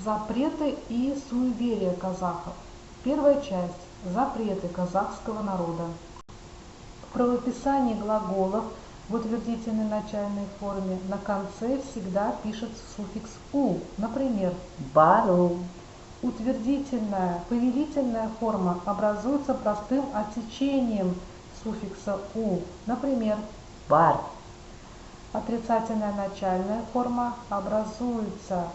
Запреты и суеверия казахов. Первая часть. Запреты казахского народа. В правописании глаголов в утвердительной начальной форме на конце всегда пишется суффикс «у». Например, бару, утвердительная, повелительная форма образуется простым отсечением суффикса «у». Например, бар, отрицательная начальная форма образуется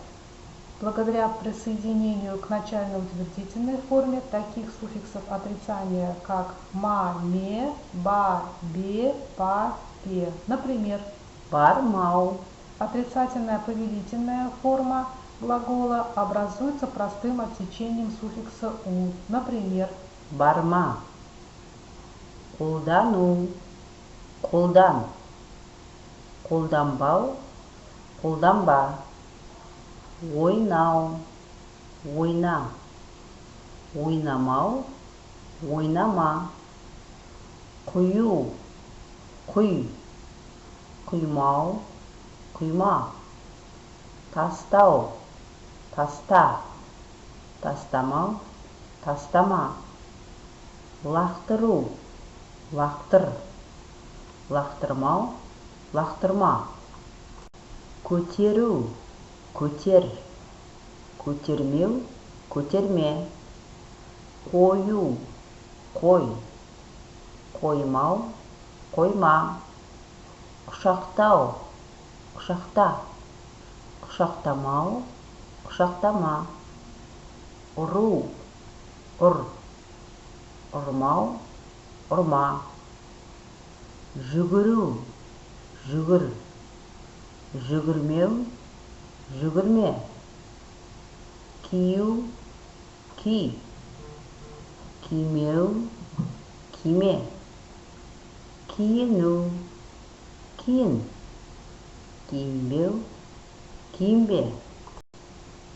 благодаря присоединению к начальной утвердительной форме таких суффиксов отрицания, как ма, ме, ба, бе, па, пе. Например, бармау, отрицательная повелительная форма глагола образуется простым отсечением суффикса у. Например, барма, қолдану, қолдан, қолданбау, қолданба, ойнау, ойна, ойнамау, ойнама, құю, құй, құймау, құйма, тастау, таста, тастамау, тастама, лақтыру, лақтыр, лақтырмау, лақтырма, көтеру, көтер, көтермеу, көтерме, қою, қой, қоймау, қойма, құшақтау, құшақта, құшақтамау, құшақтама, ұру, ұр, ұрмау, ұрма, жүгіру, жүгір, жүгірмеу, жүгірме, кию, ки, кимеу, киме, киіну, киін, киінбеу, киінбе,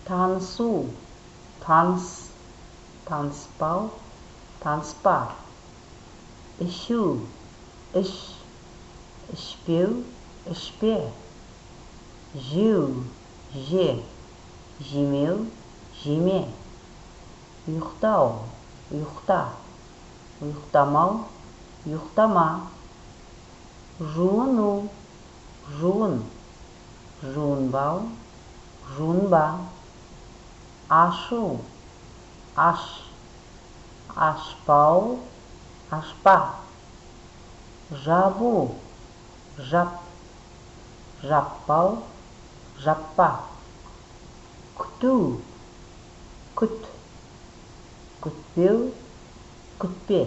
танысу, таныс, таныспау, таныспа, ішу, іш, ішпеу, ішпе, жеу, же, жемеу, жеме, ұйықтау, ұйықта, ұйықтамау, ұйықтама, жуыну, жуын, жуынбау, жуынба, ашу, аш, ашпау, ашпа, жабу, жап, жаппау, жаппа, күту, күт, күтпеу, күтпе,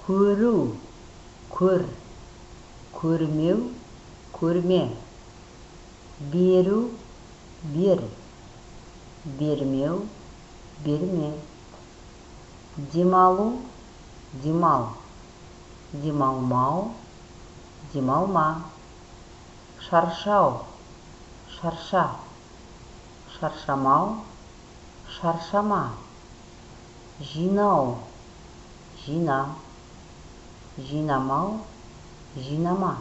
көру, көр, көрмеу, көрме, беру, бер, бермеу, берме, демалу, демал, демалмау, демалма, шаршау, шарша, шаршамау, шаршама, жинау, жина, жинамау, жинама,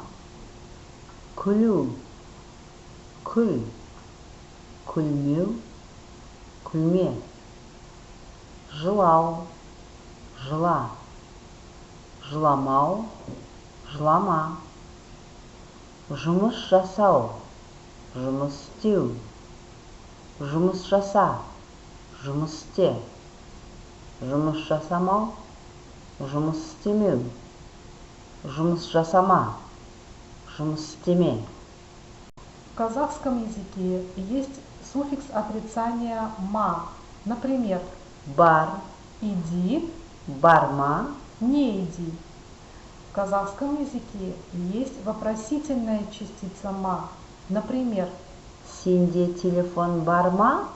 күлу, күл, күлмеу, күлме, жылау, жыла, жыламау, жылама, жұмыс жасау, жұмыс істеу, жұмыс жаса, жұмыс істе, жұмыс жасамау, жұмыс істемеу, жұмыс жасама, жұмыс істеме. в казахском языке есть суффикс отрицания ма. Например, Бар, иди, барма, не иди. В казахском языке есть вопросительная частица ма. Например, сенде телефон барма,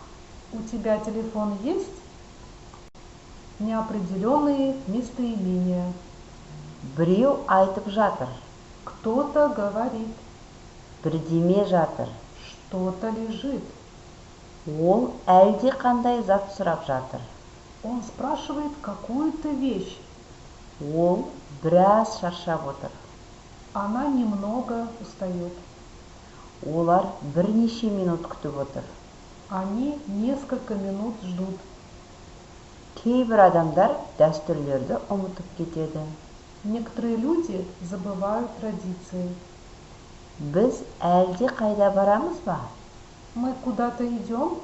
у тебя телефон есть? Неопределенные местоимения. біреу айтып жатыр, Кто-то говорит, бірдеме жатыр, что-то лежит. ол әлде қандай зат сұрап жатыр, Он спрашивает какую-то вещь. ол біраз шаршап отыр, Она немного устает. олар бірнеше минут күтіп отыр, Они несколько минут ждут. Кейбір адамдар дәстүрлерді ұмытып кетеді. Некоторые люди забывают традиции. Біз әлде қайда барамыз ба? Мы куда-то идем?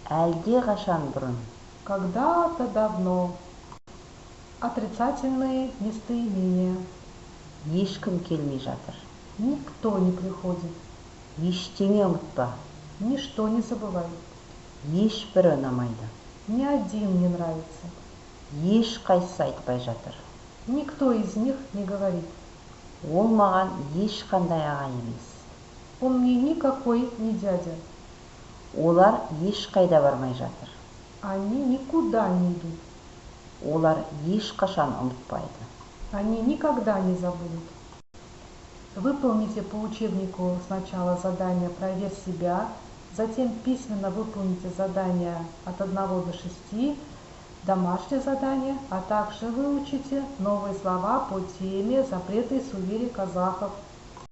Әлде қашан бұрын? Когда-то давно. Отрицательные местоимения. Ешкім келмей жатыр. Никто не приходит. Ештеңе ұмытпа. Ничто не забывай. Ешбірі ұнамайды. Ни один не нравится. Ешқайсысы айтпай жатыр. Никто из них не говорит. Ол маған ешқандай аға емес. Он мне никакой не дядя. Олар ешқайда бармай жатыр. Они никуда не идут. Олар ешқашан ұмытпайды. Они никогда не забудут. Выполните по учебнику сначала задание «Проверь себя», затем письменно выполните задание от 1 до 6, домашнее задание, а также выучите новые слова по теме «Запреты и суеверия казахов».